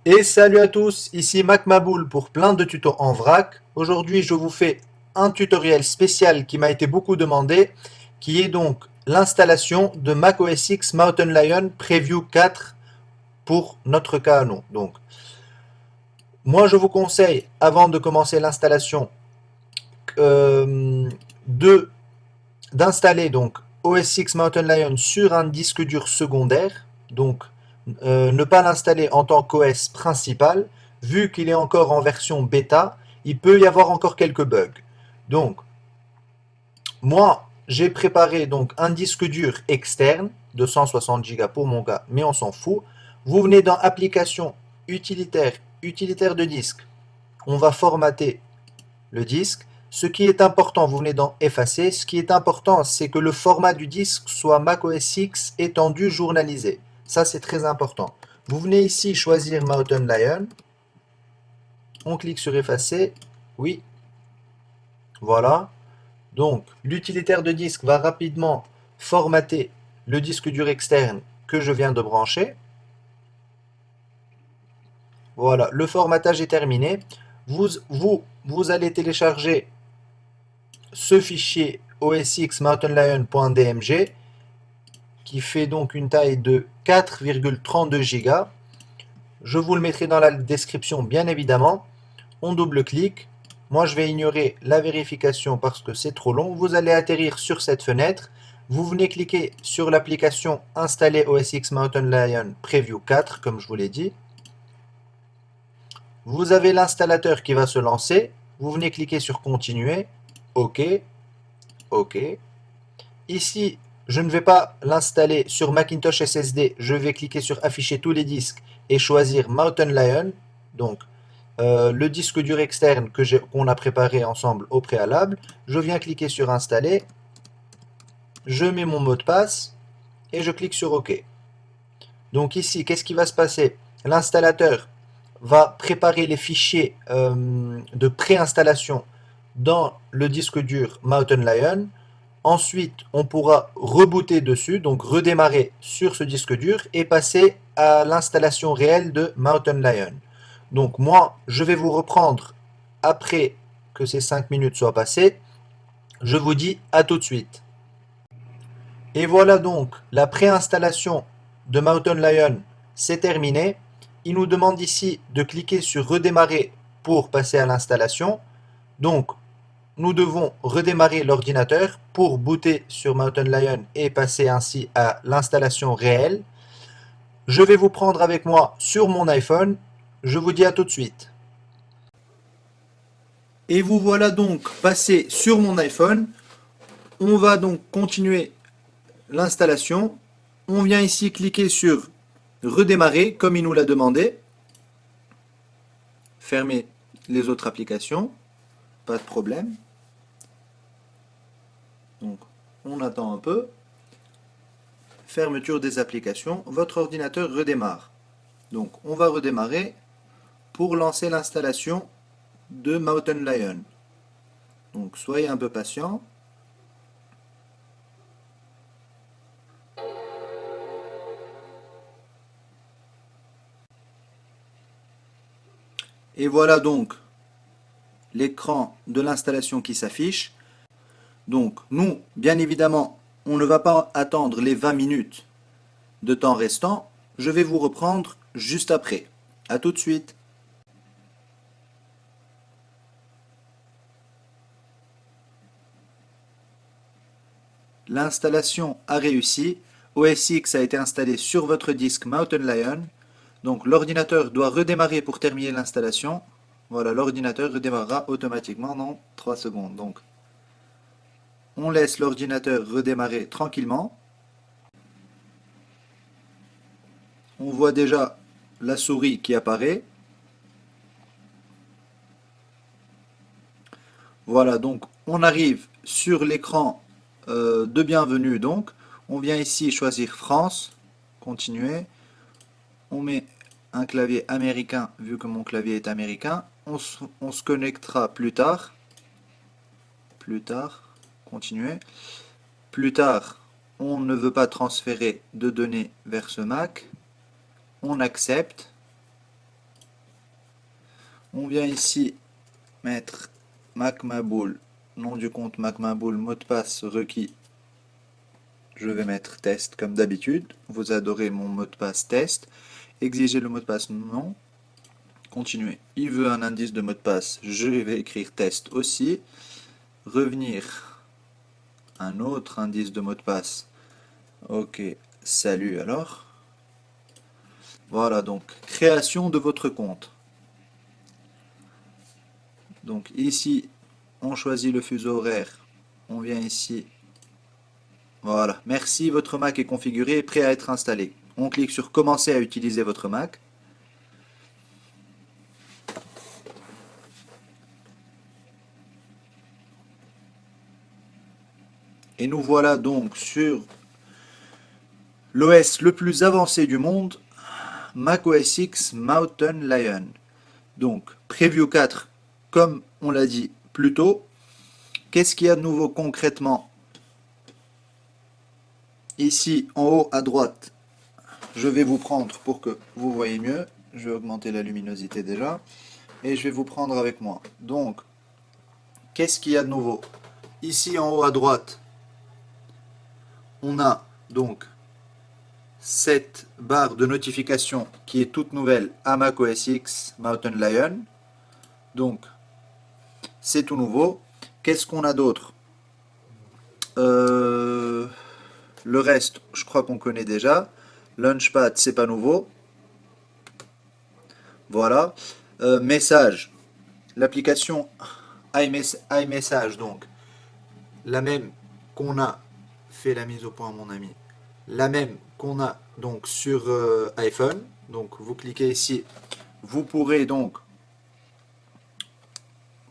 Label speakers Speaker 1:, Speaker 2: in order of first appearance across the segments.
Speaker 1: Et salut à tous, ici Mac Maboul pour plein de tutos en vrac. Aujourd'hui, je vous fais un tutoriel spécial qui m'a été beaucoup demandé, qui est donc l'installation de Mac OS X Mountain Lion Preview 4 pour notre cas à nous. Donc, moi, je vous conseille, avant de commencer l'installation, euh, de d'installer donc OS X Mountain Lion sur un disque dur secondaire. Donc, ne pas l'installer en tant qu'OS principal, vu qu'il est encore en version bêta, il peut y avoir encore quelques bugs. Donc, moi, j'ai préparé donc un disque dur externe de 160 Go pour mon cas, mais on s'en fout. Vous venez dans Application, Utilitaire, Utilitaire de disque. On va formater le disque. Ce qui est important, vous venez dans Effacer. Ce qui est important, c'est que le format du disque soit Mac OS X étendu journalisé. Ça, c'est très important. Vous venez ici choisir Mountain Lion. On clique sur Effacer. Oui. Voilà. Donc, l'utilitaire de disque va rapidement formater le disque dur externe que je viens de brancher. Voilà, le formatage est terminé. Vous allez télécharger ce fichier osxmountainlion.dmg qui fait donc une taille de 4,32 Go. Je vous le mettrai dans la description bien évidemment. On double-clique. Moi je vais ignorer la vérification parce que c'est trop long. Vous allez atterrir sur cette fenêtre. Vous venez cliquer sur l'application Installer OS X Mountain Lion Preview 4 comme je vous l'ai dit. Vous avez l'installateur qui va se lancer. Vous venez cliquer sur Continuer. OK. OK. Ici, je ne vais pas l'installer sur Macintosh SSD. Je vais cliquer sur Afficher tous les disques et choisir Mountain Lion. Donc, le disque dur externe qu'on a préparé ensemble au préalable. Je viens cliquer sur Installer. Je mets mon mot de passe et je clique sur OK. Donc ici, qu'est-ce qui va se passer? L'installateur va préparer les fichiers de préinstallation dans le disque dur Mountain Lion. Ensuite, on pourra rebooter dessus, donc redémarrer sur ce disque dur et passer à l'installation réelle de Mountain Lion. Donc moi, je vais vous reprendre après que ces 5 minutes soient passées. Je vous dis à tout de suite. Et voilà donc, la préinstallation de Mountain Lion, c'est terminé. Il nous demande ici de cliquer sur redémarrer pour passer à l'installation. Donc, nous devons redémarrer l'ordinateur pour booter sur Mountain Lion et passer ainsi à l'installation réelle. Je vais vous prendre avec moi sur mon iPhone. Je vous dis à tout de suite. Et vous voilà donc passé sur mon iPhone. On va donc continuer l'installation. On vient ici cliquer sur redémarrer comme il nous l'a demandé. Fermer les autres applications. Pas de problème. Donc on attend un peu. Fermeture des applications. Votre ordinateur redémarre. Donc on va redémarrer pour lancer l'installation de Mountain Lion. Donc soyez un peu patient. Et voilà donc l'écran de l'installation qui s'affiche. Donc nous, bien évidemment, on ne va pas attendre les 20 minutes de temps restant. Je vais vous reprendre juste après. A tout de suite. L'installation a réussi. OS X a été installé sur votre disque Mountain Lion. Donc l'ordinateur doit redémarrer pour terminer l'installation. Voilà, l'ordinateur redémarrera automatiquement dans 3 secondes. Donc on laisse l'ordinateur redémarrer tranquillement. On voit déjà la souris qui apparaît. Voilà, donc on arrive sur l'écran de bienvenue. Donc on vient ici choisir France, continuer. On met un clavier américain vu que mon clavier est américain. On se connectera plus tard. Plus tard, continuer. Plus tard, on ne veut pas transférer de données vers ce Mac. On accepte. On vient ici mettre MacMaboul, nom du compte MacMaboul, mot de passe requis. Je vais mettre test comme d'habitude. Vous adorez mon mot de passe test. Exiger le mot de passe, non. Continuer. Il veut un indice de mot de passe. Je vais écrire test aussi. Revenir. Un autre indice de mot de passe. Ok. Salut alors. Voilà donc. Création de votre compte. Donc ici, on choisit le fuseau horaire. On vient ici. Voilà. Merci, votre Mac est configuré et prêt à être installé. On clique sur commencer à utiliser votre Mac. Et nous voilà donc sur l'OS le plus avancé du monde, Mac OS X Mountain Lion. Donc, Preview 4, comme on l'a dit plus tôt. Qu'est-ce qu'il y a de nouveau concrètement? Ici, en haut à droite, je vais vous prendre pour que vous voyez mieux. Je vais augmenter la luminosité déjà. Et je vais vous prendre avec moi. Donc, qu'est-ce qu'il y a de nouveau? Ici, en haut à droite, on a donc cette barre de notification qui est toute nouvelle à Mac OS X Mountain Lion. Donc, c'est tout nouveau. Qu'est-ce qu'on a d'autre? Le reste, je crois qu'on connaît déjà. Launchpad, c'est pas nouveau. Voilà. Message. L'application iMessage, donc la même qu'on a fait la mise au point, mon ami. La même qu'on a donc sur iPhone. Donc vous cliquez ici. Vous pourrez donc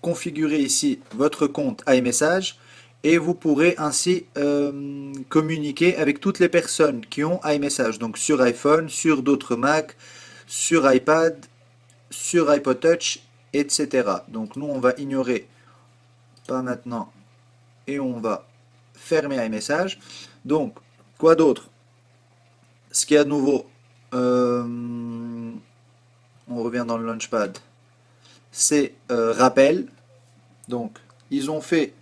Speaker 1: configurer ici votre compte iMessage et vous pourrez ainsi communiquer avec toutes les personnes qui ont iMessage, donc sur iPhone, sur d'autres Mac, sur iPad, sur iPod Touch, etc. Donc nous on va ignorer pas maintenant et on va fermer iMessage. Donc quoi d'autre? Ce qu'il y a de nouveau, on revient dans le Launchpad, c'est rappel. Donc ils ont fait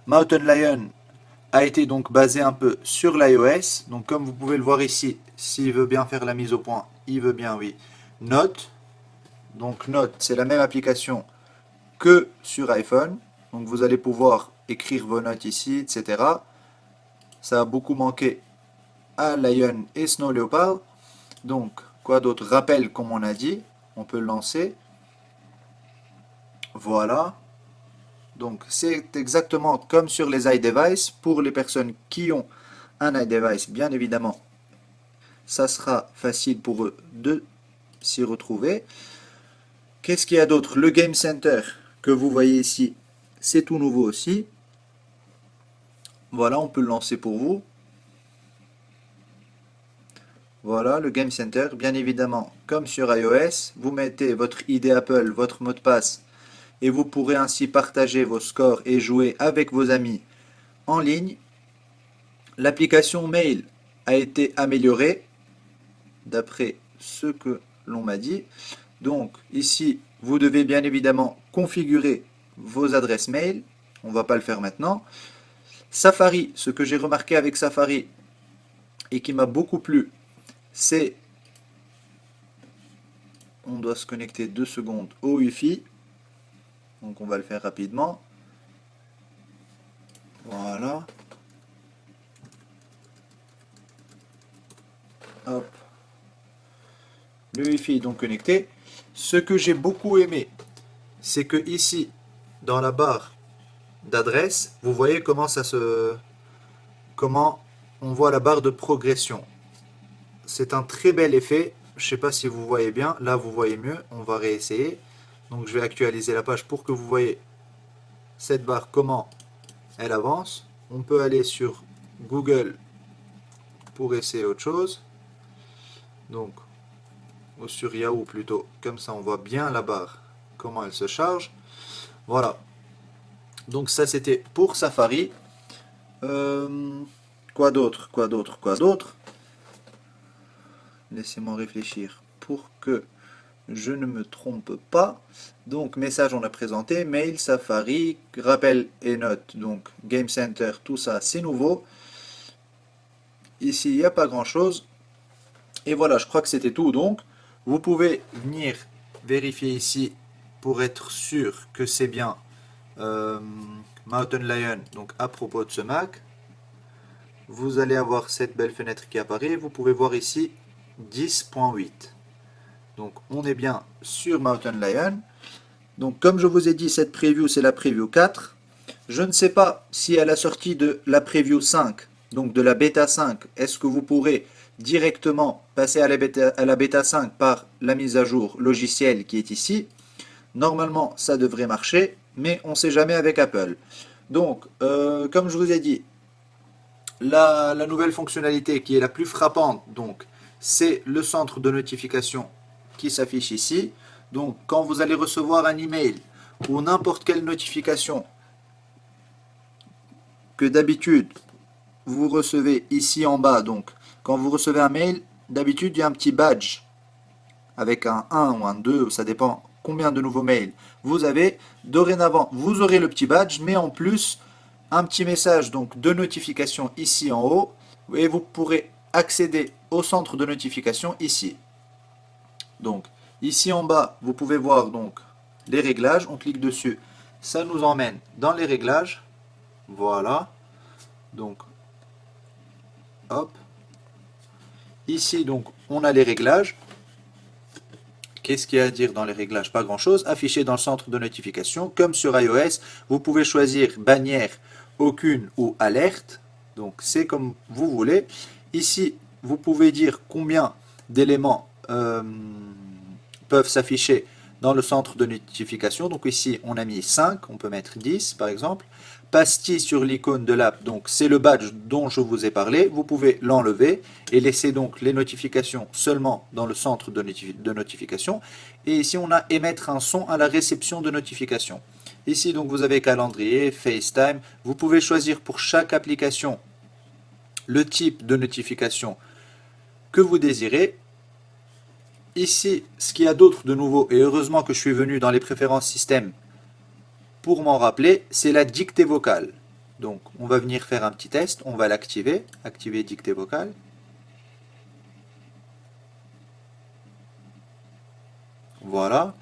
Speaker 1: Mountain Lion a été donc basé un peu sur l'iOS. Donc comme vous pouvez le voir ici, s'il veut bien faire la mise au point, il veut bien, oui. Note. Donc Note, c'est la même application que sur iPhone. Donc vous allez pouvoir écrire vos notes ici, etc. Ça a beaucoup manqué à Lion et Snow Leopard. Donc quoi d'autre? Rappel, comme on a dit. On peut le lancer. Voilà. Donc c'est exactement comme sur les iDevice. Pour les personnes qui ont un iDevice, bien évidemment, ça sera facile pour eux de s'y retrouver. Qu'est-ce qu'il y a d'autre? Le Game Center que vous voyez ici, c'est tout nouveau aussi. Voilà, on peut le lancer pour vous. Voilà, le Game Center, bien évidemment, comme sur iOS, vous mettez votre ID Apple, votre mot de passe, et vous pourrez ainsi partager vos scores et jouer avec vos amis en ligne. L'application Mail a été améliorée, d'après ce que l'on m'a dit. Donc ici, vous devez bien évidemment configurer vos adresses mail. On ne va pas le faire maintenant. Safari, ce que j'ai remarqué avec Safari et qui m'a beaucoup plu, c'est on doit se connecter 2 secondes au Wi-Fi. Donc on va le faire rapidement. Voilà. Hop. Le Wi-Fi est donc connecté. Ce que j'ai beaucoup aimé, c'est que ici, dans la barre d'adresse, vous voyez comment on voit la barre de progression. C'est un très bel effet. Je ne sais pas si vous voyez bien. Là, vous voyez mieux. On va réessayer. Donc, je vais actualiser la page pour que vous voyez cette barre, comment elle avance. On peut aller sur Google pour essayer autre chose. Donc, ou sur Yahoo plutôt. Comme ça, on voit bien la barre, comment elle se charge. Voilà. Donc, ça, c'était pour Safari. Quoi d'autre? Quoi d'autre? Quoi d'autre? Laissez-moi réfléchir pour que je ne me trompe pas. Donc message on a présenté, mail, Safari, rappel et notes, donc Game Center, tout ça c'est nouveau. Ici il n'y a pas grand chose. Et voilà, je crois que c'était tout. Donc vous pouvez venir vérifier ici pour être sûr que c'est bien Mountain Lion. Donc à propos de ce Mac, vous allez avoir cette belle fenêtre qui apparaît. Vous pouvez voir ici 10.8. Donc on est bien sur Mountain Lion. Donc comme je vous ai dit, cette preview c'est la preview 4. Je ne sais pas si à la sortie de la preview 5, donc de la bêta 5, est-ce que vous pourrez directement passer à la bêta 5 par la mise à jour logicielle qui est ici. Normalement ça devrait marcher, mais on ne sait jamais avec Apple. Donc comme je vous ai dit, la nouvelle fonctionnalité qui est la plus frappante, donc c'est le centre de notification qui s'affiche ici. Donc quand vous allez recevoir un email ou n'importe quelle notification que d'habitude vous recevez ici en bas, donc quand vous recevez un mail, d'habitude il y a un petit badge avec un 1 ou un 2, ça dépend combien de nouveaux mails vous avez. Dorénavant, vous aurez le petit badge, mais en plus un petit message donc de notification ici en haut, et vous pourrez accéder au centre de notification ici. Donc ici en bas, vous pouvez voir donc les réglages. On clique dessus, ça nous emmène dans les réglages. Voilà. Donc, hop. Ici, donc, on a les réglages. Qu'est-ce qu'il y a à dire dans les réglages? Pas grand-chose. Affiché dans le centre de notification. Comme sur iOS, vous pouvez choisir bannière, aucune ou alerte. Donc, c'est comme vous voulez. Ici, vous pouvez dire combien d'éléments peuvent s'afficher dans le centre de notification. Donc ici, on a mis 5, on peut mettre 10 par exemple. Pastille sur l'icône de l'app, donc c'est le badge dont je vous ai parlé. Vous pouvez l'enlever et laisser donc les notifications seulement dans le centre de notification. Et ici, on a émettre un son à la réception de notification. Ici, donc, vous avez calendrier, FaceTime. Vous pouvez choisir pour chaque application le type de notification que vous désirez. Ici, ce qu'il y a d'autre de nouveau, et heureusement que je suis venu dans les préférences système pour m'en rappeler, c'est la dictée vocale. Donc, on va venir faire un petit test, on va l'activer, activer dictée vocale. Voilà,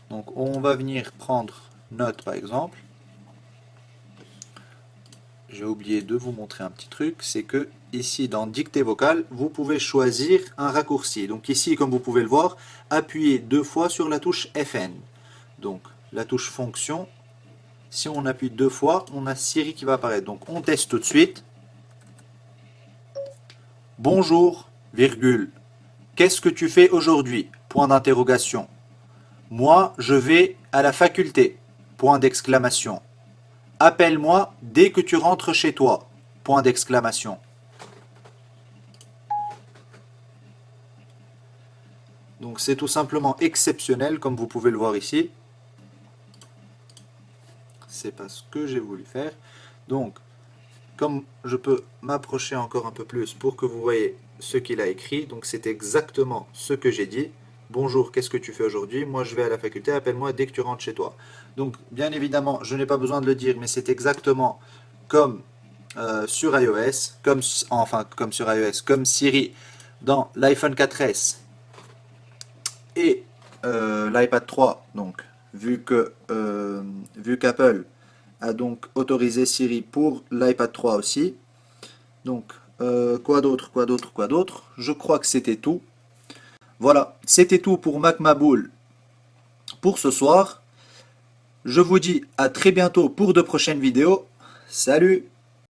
Speaker 1: donc on va venir prendre note par exemple. J'ai oublié de vous montrer un petit truc, c'est que ici dans dictée vocale, vous pouvez choisir un raccourci. Donc ici, comme vous pouvez le voir, appuyez 2 fois sur la touche FN. Donc la touche fonction, si on appuie 2 fois, on a Siri qui va apparaître. Donc on teste tout de suite. Bonjour, virgule. Qu'est-ce que tu fais aujourd'hui? Point d'interrogation. Moi, je vais à la faculté. Point d'exclamation. Appelle-moi dès que tu rentres chez toi. Point d'exclamation. Donc c'est tout simplement exceptionnel comme vous pouvez le voir ici. C'est pas ce que j'ai voulu faire. Donc comme je peux m'approcher encore un peu plus pour que vous voyez ce qu'il a écrit. Donc c'est exactement ce que j'ai dit. Bonjour, qu'est-ce que tu fais aujourd'hui? Moi, je vais à la faculté, appelle-moi dès que tu rentres chez toi. Donc, bien évidemment, je n'ai pas besoin de le dire, mais c'est exactement comme sur iOS, comme Siri dans l'iPhone 4S et l'iPad 3. Donc, vu qu'Apple a donc autorisé Siri pour l'iPad 3 aussi. Donc, quoi d'autre? Je crois que c'était tout. Voilà, c'était tout pour MacMaboule pour ce soir. Je vous dis à très bientôt pour de prochaines vidéos. Salut!